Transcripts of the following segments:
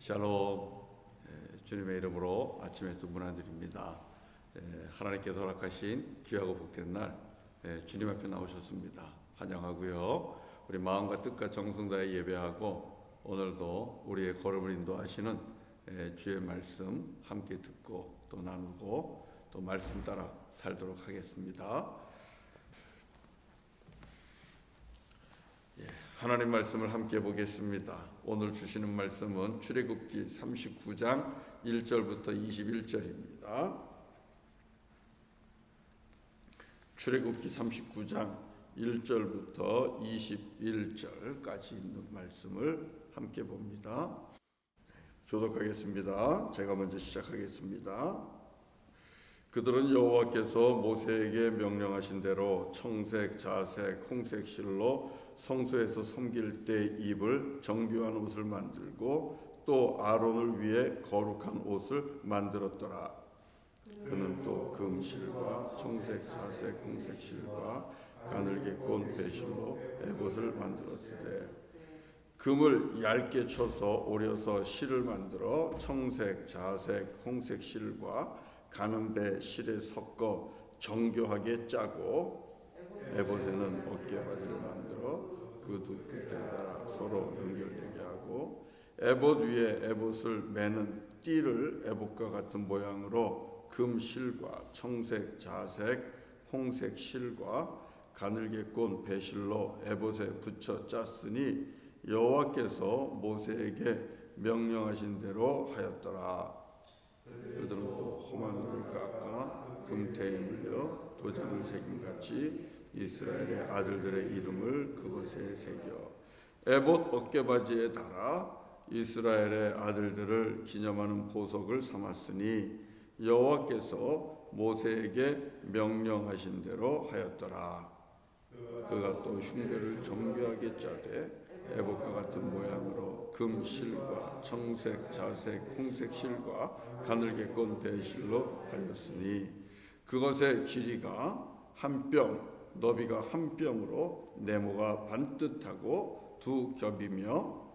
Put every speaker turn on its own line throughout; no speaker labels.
샬롬. 주님의 이름으로 아침에 또 문안드립니다. 하나님께서 허락하신 귀하고 복된 날 주님 앞에 나오셨습니다. 환영하고요. 우리 마음과 뜻과 정성 다해 예배하고 오늘도 우리의 걸음을 인도하시는 주의 말씀 함께 듣고 또 나누고 또 말씀 따라 살도록 하겠습니다. 하나님 말씀을 함께 보겠습니다. 오늘 주시는 말씀은 출애굽기 39장 1절부터 21절입니다. 출애굽기 39장 1절부터 21절까지 있는 말씀을 함께 봅니다. 교독하겠습니다. 제가 먼저 시작하겠습니다. 그들은 여호와께서 모세에게 명령하신 대로 청색, 자색, 홍색 실로 성소에서 섬길 때 입을 정교한 옷을 만들고 또 아론을 위해 거룩한 옷을 만들었더라. 그는 또 금실과 청색, 자색, 홍색 실과 가늘게 꼰 배실로 에봇을 만들었으되 금을 얇게 쳐서 오려서 실을 만들어 청색, 자색, 홍색 실과 가는 배 실에 섞어 정교하게 짜고 에봇에는 어깨바지를 만들어 그 두 끝에다가 서로 연결되게 하고 에봇 위에 에봇을 매는 띠를 에봇과 같은 모양으로 금 실과 청색, 자색, 홍색 실과 가늘게 꼰 배실로 에봇에 붙여 짰으니 여호와께서 모세에게 명령하신 대로 하였더라. 그들은 또 호마노를 깎아 금태에 물려 도장을 새김같이 이스라엘의 아들들의 이름을 그것에 새겨 에봇 어깨바지에 달아 이스라엘의 아들들을 기념하는 보석을 삼았으니 여호와께서 모세에게 명령하신 대로 하였더라. 그가 또 흉배를 정교하게 짜되 에봇과 같은 모양으로 금 실과 청색, 자색, 홍색 실과 가늘게 꼰 배실로 하였으니 그것의 길이가 한 뼘, 너비가 한 뼘으로 네모가 반듯하고 두 겹이며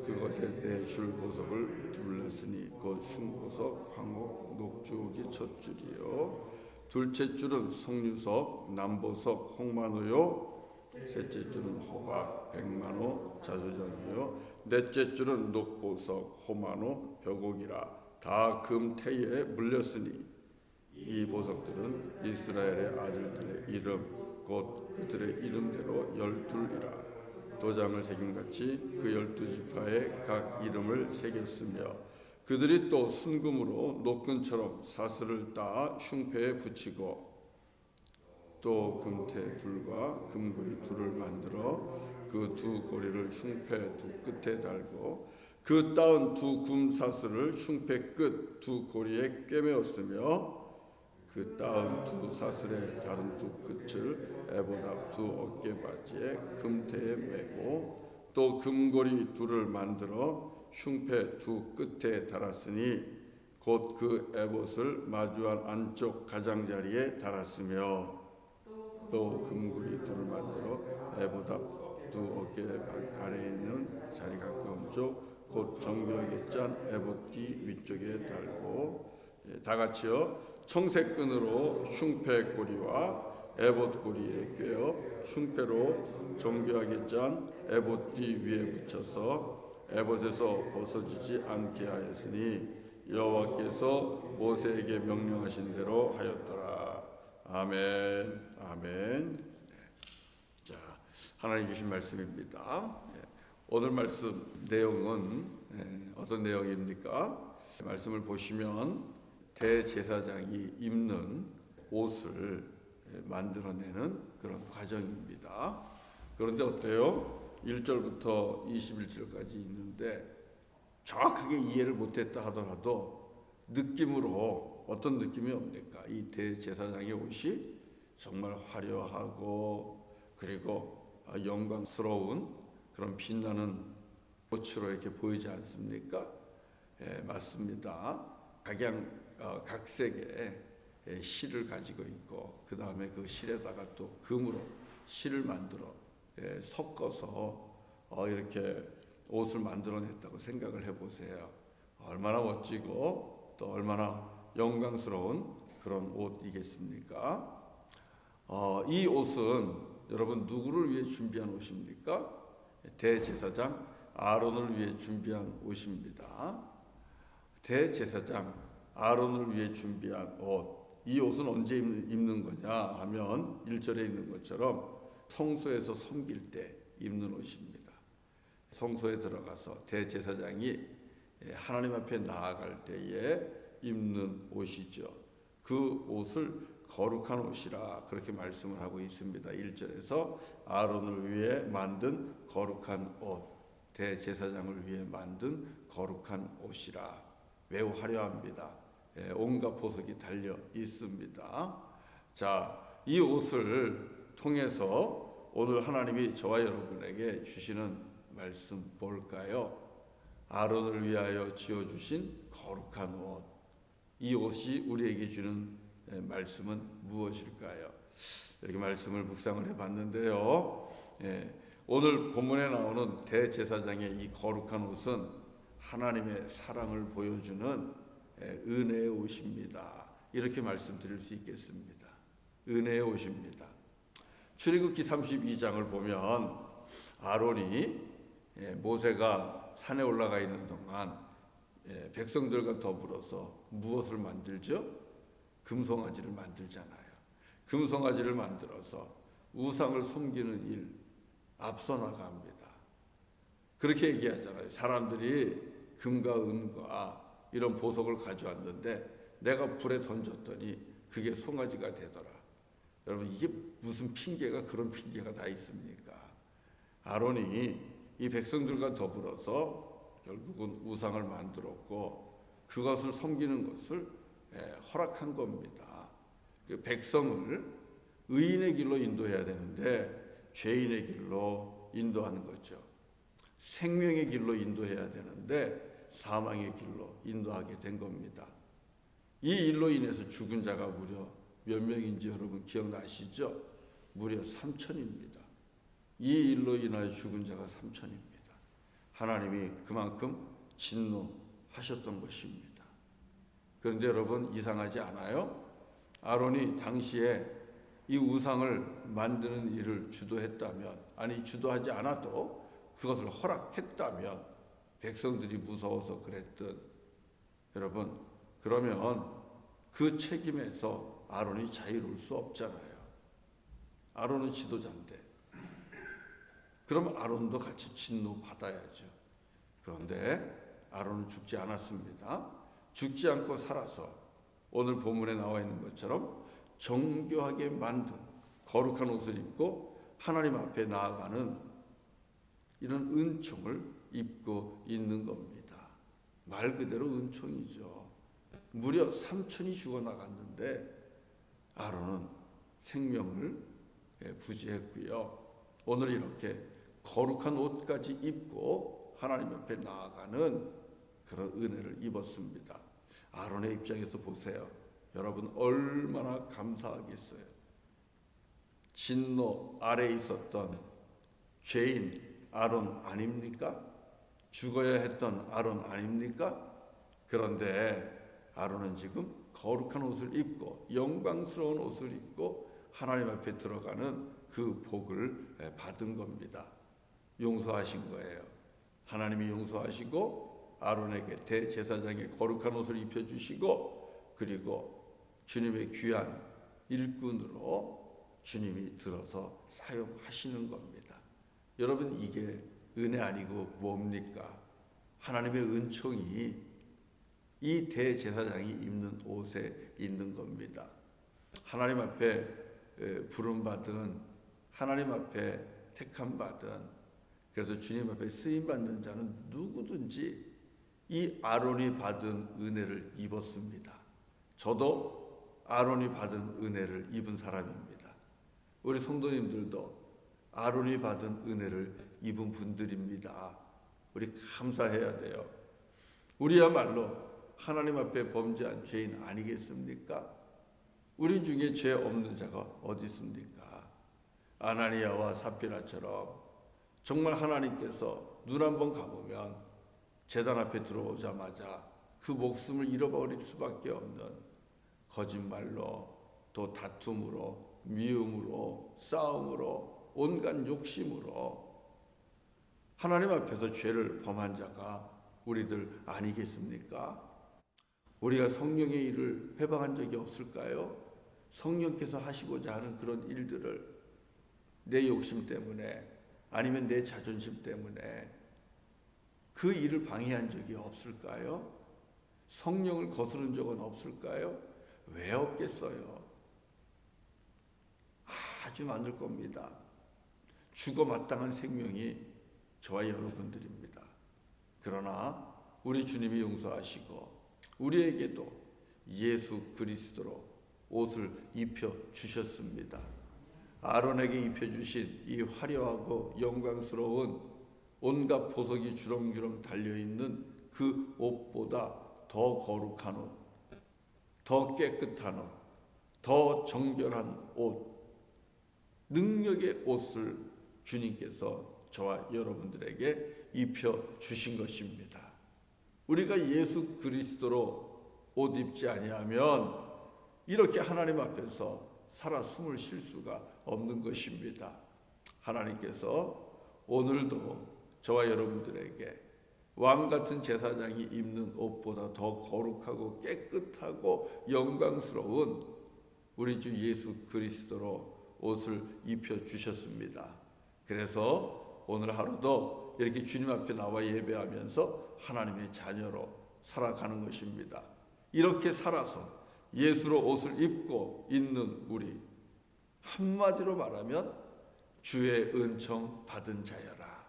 그것에 네 줄 보석을 둘렀으니 곧 흉보석, 황옥, 녹주옥이 첫 줄이요 둘째 줄은 석류석, 남보석, 홍마노요 셋째 줄은 호박, 백마노, 자수정이요 넷째 줄은 녹보석, 호마노, 벽옥이라 다 금태에 물렸으니 이 보석들은 이스라엘의 아들들의 이름 곧 그들의 이름대로 12이라 도장을 새김같이 그 12지파에 각 이름을 새겼으며 그들이 또 순금으로 노끈처럼 사슬을 따 흉패에 붙이고 또 금태 둘과 금고리 둘을 만들어 그 두 고리를 흉패 두 끝에 달고 그 따은 두 금사슬을 흉패 끝 두 고리에 꿰매었으며 그 따은 두 사슬의 다른 두 끝을 에봇 앞 두 어깨바지에 금태에 매고 또 금고리 둘을 만들어 흉패 두 끝에 달았으니 곧 그 에봇을 마주한 안쪽 가장자리에 달았으며 또 금고리 둘을 만들어 에봇 앞 두 어깨 아래에 있는 자리 가까운 쪽 곧 정교하게 짠 에봇 뒤 위쪽에 달고 다 같이요. 청색 끈으로 흉패 고리와 에봇 고리에 꿰어 흉패로 정교하게 짠 에봇 뒤 위에 붙여서 에봇에서 벗어지지 않게 하였으니 여호와께서 모세에게 명령하신 대로 하였더라. 아멘. 아멘. 자, 하나님 주신 말씀입니다. 오늘 말씀 내용은 어떤 내용입니까? 말씀을 보시면 대제사장이 입는 옷을 만들어내는 그런 과정입니다. 그런데 어때요? 1절부터 21절까지 있는데 정확하게 이해를 못했다 하더라도 느낌으로 어떤 느낌이 옵니까? 이 대제사장의 옷이 정말 화려하고 그리고 영광스러운 그런 빛나는 옷으로 이렇게 보이지 않습니까? 맞습니다. 각색의 실을 가지고 있고 그 다음에 그 실에다가 또 금으로 실을 만들어 섞어서 이렇게 옷을 만들어냈다고 생각을 해보세요. 얼마나 멋지고 또 얼마나 영광스러운 그런 옷이겠습니까? 이 옷은 여러분 누구를 위해 준비한 옷입니까? 대제사장 아론을 위해 준비한 옷입니다. 대제사장 아론을 위해 준비한 옷. 이 옷은 언제 입는 거냐 하면 1절에 있는 것처럼 성소에서 섬길 때 입는 옷입니다. 성소에 들어가서 대제사장이 하나님 앞에 나아갈 때에 입는 옷이죠. 그 옷을 거룩한 옷이라 그렇게 말씀을 하고 있습니다. 1절에서 아론을 위해 만든 거룩한 옷, 대제사장을 위해 만든 거룩한 옷이라. 매우 화려합니다. 온갖 보석이 달려 있습니다. 자, 이 옷을 통해서 오늘 하나님이 저와 여러분에게 주시는 말씀 볼까요? 아론을 위하여 지어주신 거룩한 옷. 이 옷이 우리에게 주는 말씀은 무엇일까요? 이렇게 말씀을 묵상을 해봤는데요. 오늘 본문에 나오는 대제사장의 이 거룩한 옷은 하나님의 사랑을 보여주는 은혜의 옷입니다. 이렇게 말씀드릴 수 있겠습니다. 은혜의 옷입니다. 출애굽기 32장을 보면 아론이 모세가 산에 올라가 있는 동안 백성들과 더불어서 무엇을 만들죠? 금송아지를 만들잖아요. 금송아지를 만들어서 우상을 섬기는 일 앞서 나갑니다. 그렇게 얘기하잖아요. 사람들이 금과 은과 이런 보석을 가져왔는데 내가 불에 던졌더니 그게 송아지가 되더라. 여러분 이게 무슨 핑계가 그런 핑계가 다 있습니까? 아론이 이 백성들과 더불어서 결국은 우상을 만들었고 그것을 섬기는 것을 허락한 겁니다. 그 백성을 의인의 길로 인도해야 되는데 죄인의 길로 인도하는 거죠. 생명의 길로 인도해야 되는데 사망의 길로 인도하게 된 겁니다. 이 일로 인해서 죽은 자가 무려 몇 명인지 여러분 기억나시죠? 무려 3천입니다. 이 일로 인하여 죽은 자가 3천입니다. 하나님이 그만큼 진노하셨던 것입니다. 그런데 여러분 이상하지 않아요? 아론이 당시에 이 우상을 만드는 일을 주도했다면, 아니 주도하지 않아도 그것을 허락했다면 백성들이 무서워서 그랬든, 여러분 그러면 그 책임에서 아론이 자유로울 수 없잖아요. 아론은 지도자인데 그럼 아론도 같이 진노받아야죠. 그런데 아론은 죽지 않았습니다. 죽지 않고 살아서 오늘 본문에 나와 있는 것처럼 정교하게 만든 거룩한 옷을 입고 하나님 앞에 나아가는 이런 은총을 입고 있는 겁니다. 말 그대로 은총이죠. 무려 3천이 죽어나갔는데 아론은 생명을 부지했고요. 오늘 이렇게 거룩한 옷까지 입고 하나님 앞에 나아가는 그런 은혜를 입었습니다. 아론의 입장에서 보세요. 여러분 얼마나 감사하겠어요. 진노 아래에 있었던 죄인 아론 아닙니까? 죽어야 했던 아론 아닙니까? 그런데 아론은 지금 거룩한 옷을 입고 영광스러운 옷을 입고 하나님 앞에 들어가는 그 복을 받은 겁니다. 용서하신 거예요. 하나님이 용서하시고 아론에게 대제사장의 거룩한 옷을 입혀주시고 그리고 주님의 귀한 일꾼으로 주님이 들어서 사용하시는 겁니다. 여러분 이게 은혜 아니고 뭡니까? 하나님의 은총이 이 대제사장이 입는 옷에 있는 겁니다. 하나님 앞에 부름받은, 하나님 앞에 택함받은, 그래서 주님 앞에 쓰임받는 자는 누구든지 이 아론이 받은 은혜를 입었습니다. 저도 아론이 받은 은혜를 입은 사람입니다. 우리 성도님들도 아론이 받은 은혜를 입은 분들입니다. 우리 감사해야 돼요. 우리야말로 하나님 앞에 범죄한 죄인 아니겠습니까? 우리 중에 죄 없는 자가 어디 있습니까? 아나니아와 삽비라처럼 정말 하나님께서 눈 한번 감으면 제단 앞에 들어오자마자 그 목숨을 잃어버릴 수밖에 없는 거짓말로, 또 다툼으로, 미움으로, 싸움으로, 온갖 욕심으로 하나님 앞에서 죄를 범한 자가 우리들 아니겠습니까? 우리가 성령의 일을 회방한 적이 없을까요? 성령께서 하시고자 하는 그런 일들을 내 욕심 때문에, 아니면 내 자존심 때문에 그 일을 방해한 적이 없을까요? 성령을 거스른 적은 없을까요? 왜 없겠어요? 아주 많을 겁니다. 죽어 마땅한 생명이 저와 여러분들입니다. 그러나 우리 주님이 용서하시고 우리에게도 예수 그리스도로 옷을 입혀 주셨습니다. 아론에게 입혀 주신 이 화려하고 영광스러운 온갖 보석이 주렁주렁 달려있는 그 옷보다 더 거룩한 옷, 더 깨끗한 옷, 더 정결한 옷, 능력의 옷을 주님께서 저와 여러분들에게 입혀 주신 것입니다. 우리가 예수 그리스도로 옷 입지 아니하면 이렇게 하나님 앞에서 살아 숨을 쉴 수가 없는 것입니다. 하나님께서 오늘도 저와 여러분들에게 왕같은 제사장이 입는 옷보다 더 거룩하고 깨끗하고 영광스러운 우리 주 예수 그리스도로 옷을 입혀 주셨습니다. 그래서 오늘 하루도 이렇게 주님 앞에 나와 예배하면서 하나님의 자녀로 살아가는 것입니다. 이렇게 살아서 예수로 옷을 입고 있는 우리, 한마디로 말하면 주의 은총 받은 자여라,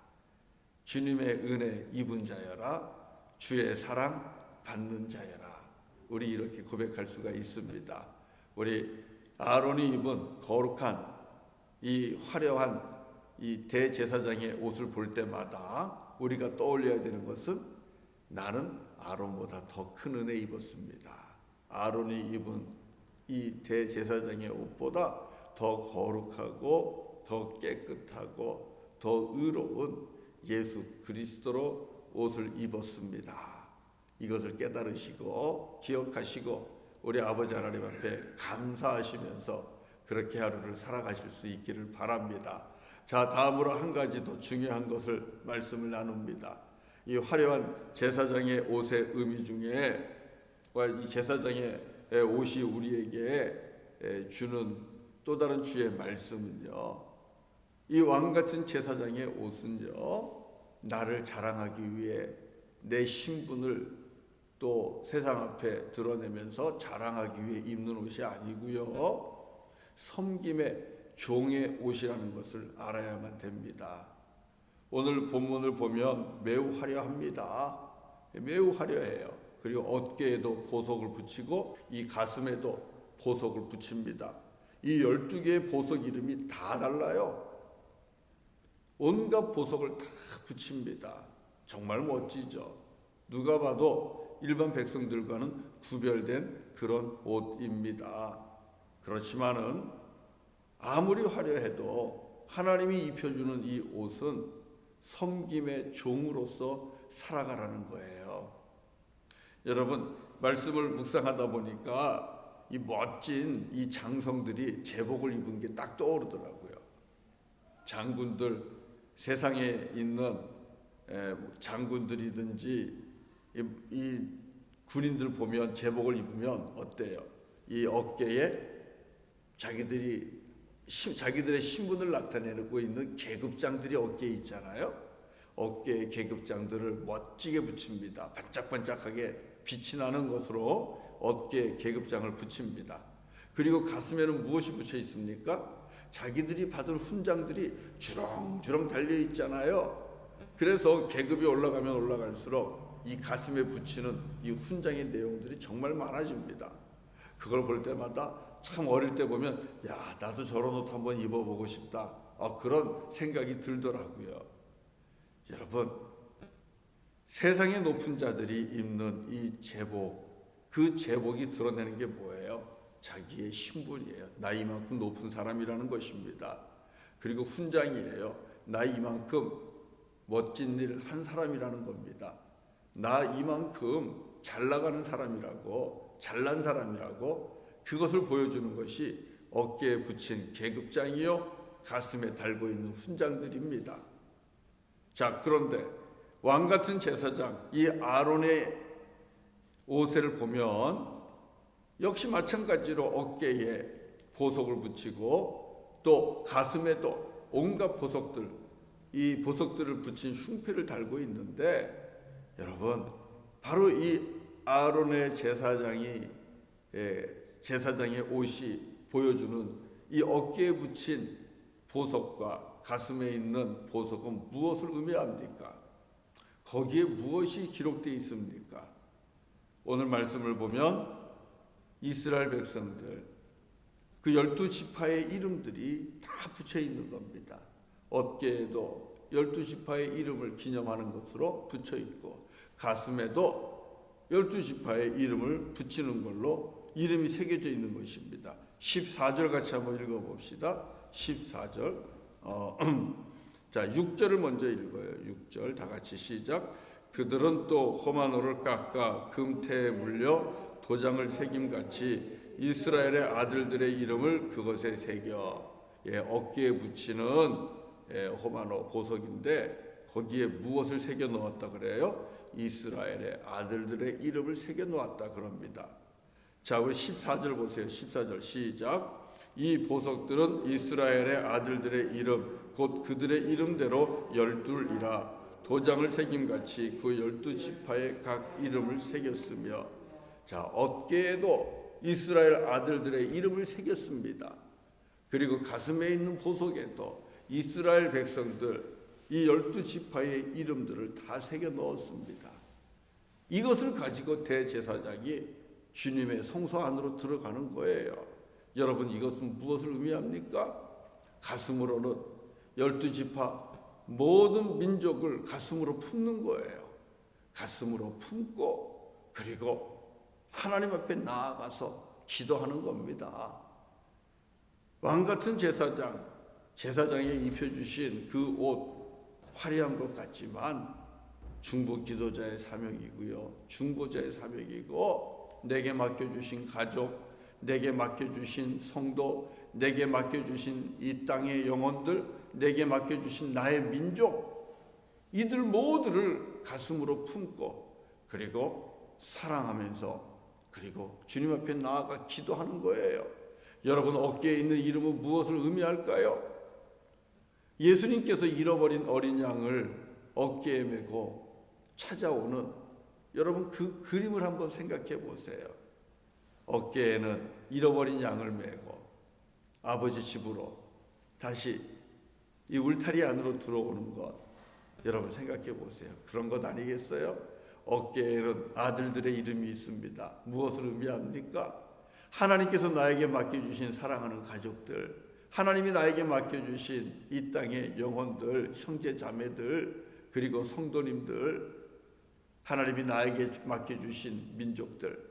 주님의 은혜 입은 자여라, 주의 사랑 받는 자여라. 우리 이렇게 고백할 수가 있습니다. 우리 아론이 입은 거룩한 이 화려한 이 대제사장의 옷을 볼 때마다 우리가 떠올려야 되는 것은 나는 아론보다 더 큰 은혜 입었습니다. 아론이 입은 이 대제사장의 옷보다 더 거룩하고 더 깨끗하고 더 의로운 예수 그리스도로 옷을 입었습니다. 이것을 깨달으시고 기억하시고 우리 아버지 하나님 앞에 감사하시면서 그렇게 하루를 살아가실 수 있기를 바랍니다. 자, 다음으로 한 가지 더 중요한 것을 말씀을 나눕니다. 이 화려한 제사장의 옷의 의미 중에 이 제사장의 옷이 우리에게 주는 또 다른 주의 말씀은요, 이 왕같은 제사장의 옷은요, 나를 자랑하기 위해 내 신분을 또 세상 앞에 드러내면서 자랑하기 위해 입는 옷이 아니고요, 섬김의 종의 옷이라는 것을 알아야만 됩니다. 오늘 본문을 보면 매우 화려합니다. 매우 화려해요. 그리고 어깨에도 보석을 붙이고 이 가슴에도 보석을 붙입니다. 이 12개의 보석 이름이 다 달라요. 온갖 보석을 다 붙입니다. 정말 멋지죠. 누가 봐도 일반 백성들과는 구별된 그런 옷입니다. 그렇지만은 아무리 화려해도 하나님이 입혀주는 이 옷은 섬김의 종으로서 살아가라는 거예요. 여러분, 말씀을 묵상하다 보니까 이 멋진 이 장성들이 제복을 입은 게 딱 떠오르더라고요. 장군들, 세상에 있는 장군들이든지 이 군인들 보면 제복을 입으면 어때요? 이 어깨에 자기들의 신분을 나타내고 있는 계급장들이 어깨에 있잖아요. 어깨에 계급장들을 멋지게 붙입니다. 반짝반짝하게 빛이 나는 것으로 어깨에 계급장을 붙입니다. 그리고 가슴에는 무엇이 붙여 있습니까? 자기들이 받은 훈장들이 주렁주렁 달려 있잖아요. 그래서 계급이 올라가면 올라갈수록 이 가슴에 붙이는 이 훈장의 내용들이 정말 많아집니다. 그걸 볼 때마다 참 어릴 때 보면 야, 나도 저런 옷 한번 입어보고 싶다, 그런 생각이 들더라고요. 여러분, 세상의 높은 자들이 입는 이 제복, 그 제복이 드러내는 게 뭐예요? 자기의 신분이에요. 나 이만큼 높은 사람이라는 것입니다. 그리고 훈장이에요. 나 이만큼 멋진 일 한 사람이라는 겁니다. 나 이만큼 잘 나가는 사람이라고, 잘난 사람이라고, 그것을 보여주는 것이 어깨에 붙인 계급장이요 가슴에 달고 있는 훈장들입니다. 자, 그런데 왕같은 제사장 이 아론의 옷을 보면 역시 마찬가지로 어깨에 보석을 붙이고 또 가슴에도 온갖 보석들, 이 보석들을 붙인 흉패를 달고 있는데, 여러분, 바로 이 아론의 제사장의 옷이 보여주는 이 어깨에 붙인 보석과 가슴에 있는 보석은 무엇을 의미합니까? 거기에 무엇이 기록되어 있습니까? 오늘 말씀을 보면 이스라엘 백성들, 그 12지파의 이름들이 다 붙여 있는 겁니다. 어깨에도 12지파의 이름을 기념하는 것으로 붙여 있고, 가슴에도 12지파의 이름을 붙이는 걸로 이름이 새겨져 있는 것입니다. 14절 같이 한번 읽어봅시다. 14절. 자, 6절을 먼저 읽어요. 6절 다 같이 시작. 그들은 또 호마노를 깎아 금태에 물려 도장을 새김같이 이스라엘의 아들들의 이름을 그것에 새겨. 어깨에 붙이는 호마노 보석인데 거기에 무엇을 새겨 놓았다 그래요? 이스라엘의 아들들의 이름을 새겨 놓았다 그럽니다. 자, 우리 14절 보세요. 14절 시작. 이 보석들은 이스라엘의 아들들의 이름 곧 그들의 이름대로 12이라 도장을 새김같이 그 12지파의 각 이름을 새겼으며. 자, 어깨에도 이스라엘 아들들의 이름을 새겼습니다. 그리고 가슴에 있는 보석에도 이스라엘 백성들 이 12지파의 이름들을 다 새겨 넣었습니다. 이것을 가지고 대제사장이 주님의 성소 안으로 들어가는 거예요. 여러분, 이것은 무엇을 의미합니까? 가슴으로는 12지파 모든 민족을 가슴으로 품는 거예요. 가슴으로 품고 그리고 하나님 앞에 나아가서 기도하는 겁니다. 왕같은 제사장에 입혀주신 그 옷 화려한 것 같지만 중보 기도자의 사명이고요, 중보자의 사명이고, 내게 맡겨주신 가족, 내게 맡겨주신 성도, 내게 맡겨주신 이 땅의 영혼들, 내게 맡겨주신 나의 민족, 이들 모두를 가슴으로 품고 그리고 사랑하면서 그리고 주님 앞에 나아가 기도하는 거예요. 여러분, 어깨에 있는 이름은 무엇을 의미할까요? 예수님께서 잃어버린 어린 양을 어깨에 메고 찾아오는, 여러분 그 그림을 한번 생각해 보세요. 어깨에는 잃어버린 양을 메고 아버지 집으로 다시 이 울타리 안으로 들어오는 것, 여러분 생각해 보세요. 그런 것 아니겠어요? 어깨에는 아들들의 이름이 있습니다. 무엇을 의미합니까? 하나님께서 나에게 맡겨주신 사랑하는 가족들, 하나님이 나에게 맡겨주신 이 땅의 영혼들, 형제 자매들, 그리고 성도님들, 하나님이 나에게 맡겨주신 민족들,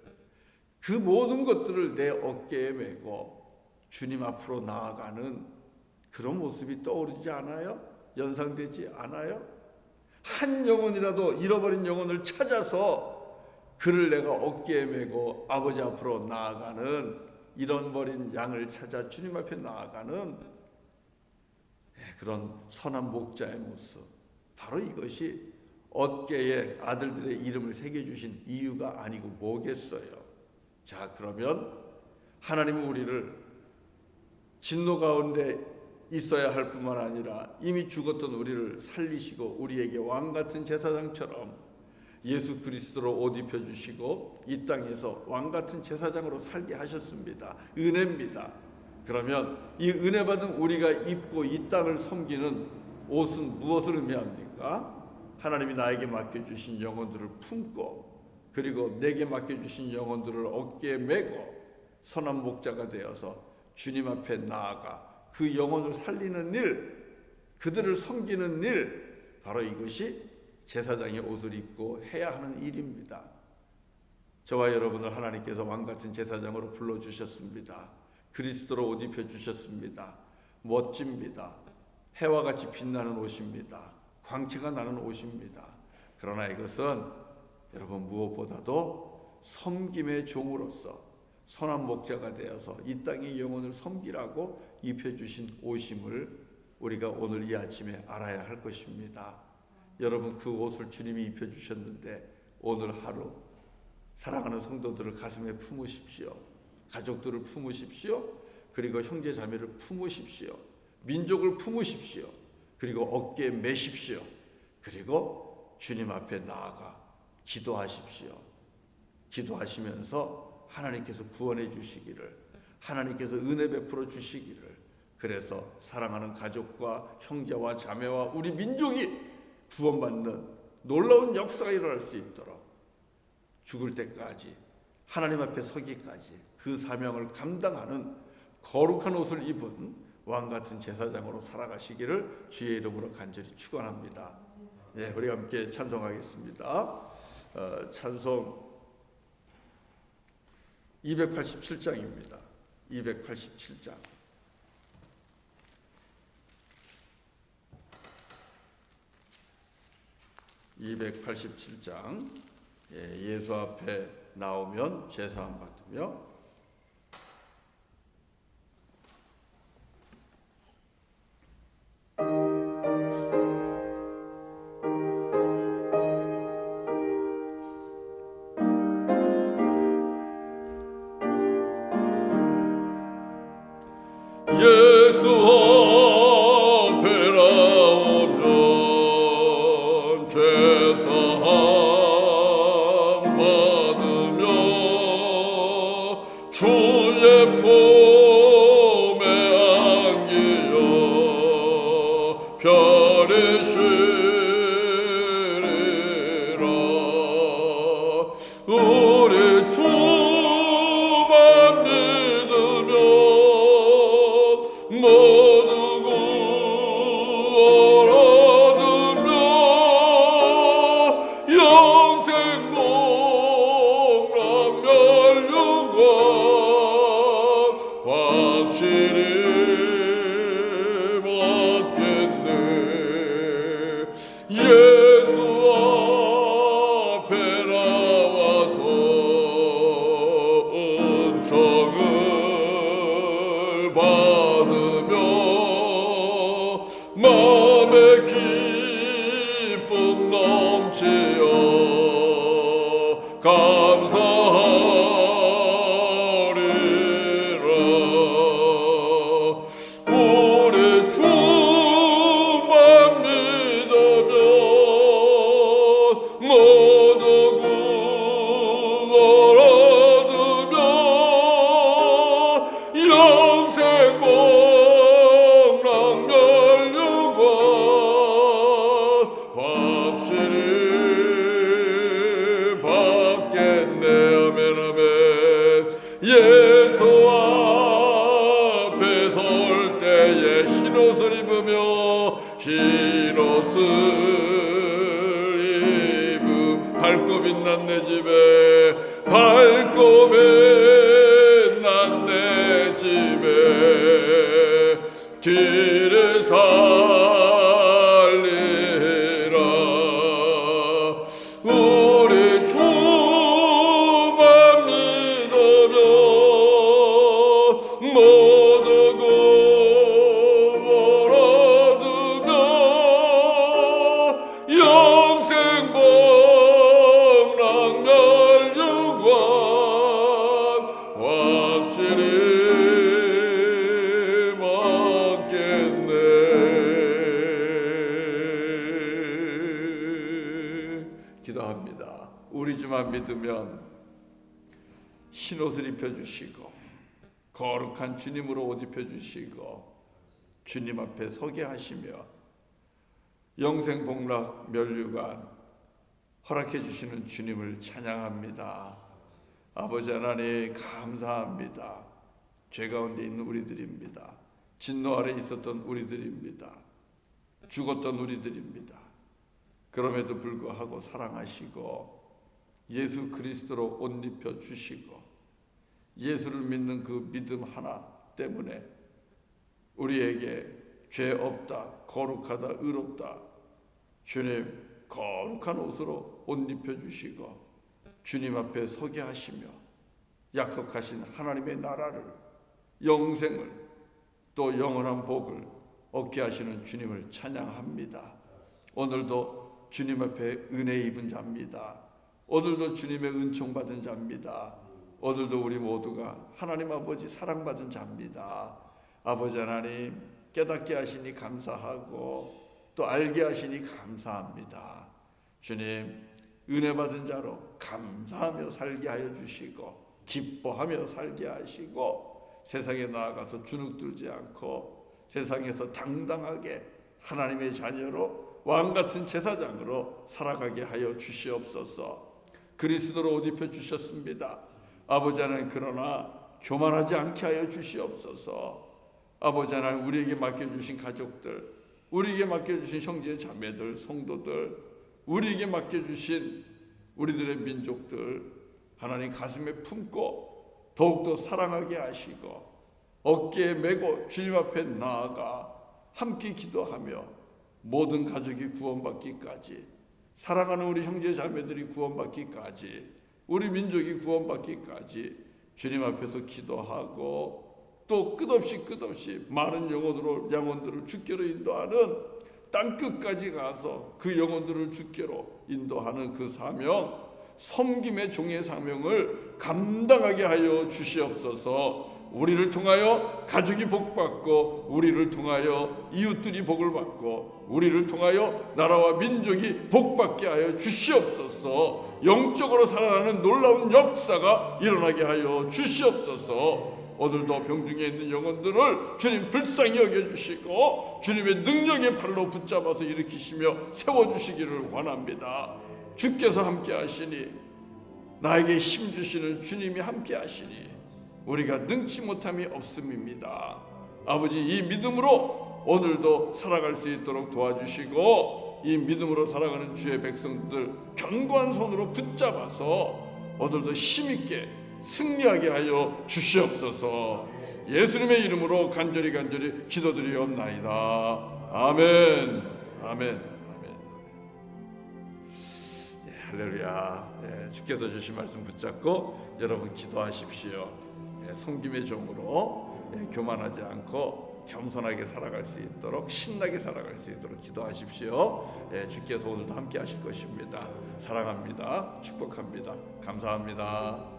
그 모든 것들을 내 어깨에 메고 주님 앞으로 나아가는 그런 모습이 떠오르지 않아요? 연상되지 않아요? 한 영혼이라도 잃어버린 영혼을 찾아서 그를 내가 어깨에 메고 아버지 앞으로 나아가는, 잃어버린 양을 찾아 주님 앞에 나아가는 그런 선한 목자의 모습, 바로 이것이 어깨에 아들들의 이름을 새겨주신 이유가 아니고 뭐겠어요? 자, 그러면 하나님은 우리를 진노 가운데 있어야 할 뿐만 아니라 이미 죽었던 우리를 살리시고 우리에게 왕같은 제사장처럼 예수 그리스도로 옷 입혀주시고 이 땅에서 왕같은 제사장으로 살게 하셨습니다. 은혜입니다. 그러면 이 은혜 받은 우리가 입고 이 땅을 섬기는 옷은 무엇을 의미합니까? 하나님이 나에게 맡겨주신 영혼들을 품고 그리고 내게 맡겨주신 영혼들을 어깨에 메고 선한 목자가 되어서 주님 앞에 나아가 그 영혼을 살리는 일, 그들을 섬기는 일, 바로 이것이 제사장의 옷을 입고 해야 하는 일입니다. 저와 여러분을 하나님께서 왕같은 제사장으로 불러주셨습니다. 그리스도로 옷 입혀주셨습니다. 멋집니다. 해와 같이 빛나는 옷입니다. 광채가 나는 옷입니다. 그러나 이것은 여러분 무엇보다도 섬김의 종으로서 선한 목자가 되어서 이 땅의 영혼을 섬기라고 입혀주신 옷임을 우리가 오늘 이 아침에 알아야 할 것입니다. 여러분 그 옷을 주님이 입혀주셨는데 오늘 하루 사랑하는 성도들을 가슴에 품으십시오. 가족들을 품으십시오. 그리고 형제 자매를 품으십시오. 민족을 품으십시오. 그리고 어깨에 매십시오. 그리고 주님 앞에 나아가 기도하십시오. 기도하시면서 하나님께서 구원해 주시기를, 하나님께서 은혜 베풀어 주시기를, 그래서 사랑하는 가족과 형제와 자매와 우리 민족이 구원받는 놀라운 역사가 일어날 수 있도록 죽을 때까지 하나님 앞에 서기까지 그 사명을 감당하는 거룩한 옷을 입은 왕같은 제사장으로 살아가시기를 주의 이름으로 간절히 축원합니다. 네, 우리 함께 찬송하겠습니다. 찬송 287장입니다. 287장. 예수 앞에 나오면 제사함 받으며
예수 앞에 나오면 죄사함 받으며 주의 품에 안기어 별이 쉬리라. 우리 주만 믿으며 모두 구원 얻으며 영생 복락 멸류관 확실히 받겠네. 예수 앞에 나와서 은총을 받으며 마음의 기쁨 넘치어 감사하리라. 우리 주만 믿으면 모두 구원 얻으며 영생 복락 멸류관 확실히 받겠네. 아멘 아멘. 예수 앞에 설 때에 흰옷을 입으며 흰옷을 입으 밝고 빛난 내 집에 밝고 빛난 내 집에 길을 살리라. 우리 주만 믿으면 모두 구원 얻으며 영생 복락 멸류관 확실히 받겠네.
기도합니다. 우리 주만 믿으면 흰옷을 입혀주시고 거룩한 주님으로 옷 입혀주시고 주님 앞에 서게 하시며 영생 복락 멸류관 허락해 주시는 주님을 찬양합니다. 아버지 하나님 감사합니다. 죄 가운데 있는 우리들입니다. 진노 아래 있었던 우리들입니다. 죽었던 우리들입니다. 그럼에도 불구하고 사랑하시고 예수 그리스도로 옷 입혀 주시고 예수를 믿는 그 믿음 하나 때문에 우리에게 죄 없다, 거룩하다, 의롭다. 주님 거룩한 옷으로 옷 입혀주시고 주님 앞에 서게 하시며 약속하신 하나님의 나라를, 영생을, 또 영원한 복을 얻게 하시는 주님을 찬양합니다. 오늘도 주님 앞에 은혜 입은 자입니다. 오늘도 주님의 은총 받은 자입니다. 오늘도 우리 모두가 하나님 아버지 사랑받은 자입니다. 아버지 하나님 깨닫게 하시니 감사하고 또 알게 하시니 감사합니다. 주님 은혜 받은 자로 감사하며 살게 하여 주시고 기뻐하며 살게 하시고 세상에 나아가서 주눅들지 않고 세상에서 당당하게 하나님의 자녀로 왕같은 제사장으로 살아가게 하여 주시옵소서. 그리스도로 옷 입혀 주셨습니다. 아버지 하나님 그러나 교만하지 않게 하여 주시옵소서. 아버지 하나님 우리에게 맡겨주신 가족들, 우리에게 맡겨주신 형제 자매들, 성도들, 우리에게 맡겨주신 우리들의 민족들 하나님 가슴에 품고 더욱더 사랑하게 하시고 어깨에 메고 주님 앞에 나아가 함께 기도하며 모든 가족이 구원받기까지, 사랑하는 우리 형제 자매들이 구원받기까지, 우리 민족이 구원받기까지 주님 앞에서 기도하고 또 끝없이 많은 영혼들을 주께로 인도하는 땅끝까지 가서 그 영혼들을 주께로 인도하는 그 사명, 섬김의 종의 사명을 감당하게 하여 주시옵소서. 우리를 통하여 가족이 복받고 우리를 통하여 이웃들이 복을 받고 우리를 통하여 나라와 민족이 복받게 하여 주시옵소서. 영적으로 살아나는 놀라운 역사가 일어나게 하여 주시옵소서. 오늘도 병중에 있는 영혼들을 주님 불쌍히 여겨주시고 주님의 능력의 팔로 붙잡아서 일으키시며 세워주시기를 원합니다. 주께서 함께 하시니, 나에게 힘 주시는 주님이 함께 하시니 우리가 능치 못함이 없음입니다. 아버지 이 믿음으로 오늘도 살아갈 수 있도록 도와주시고 이 믿음으로 살아가는 주의 백성들 견고한 손으로 붙잡아서 오늘도 힘있게 승리하게 하여 주시옵소서. 예수님의 이름으로 간절히 기도드리옵나이다. 아멘. 아멘. 네, 할렐루야. 네, 주께서 주신 말씀 붙잡고 여러분 기도하십시오. 네, 섬김의 종으로 교만하지 않고 겸손하게 살아갈 수 있도록, 신나게 살아갈 수 있도록 기도하십시오. 주께서 오늘도 함께 하실 것입니다. 사랑합니다. 축복합니다. 감사합니다.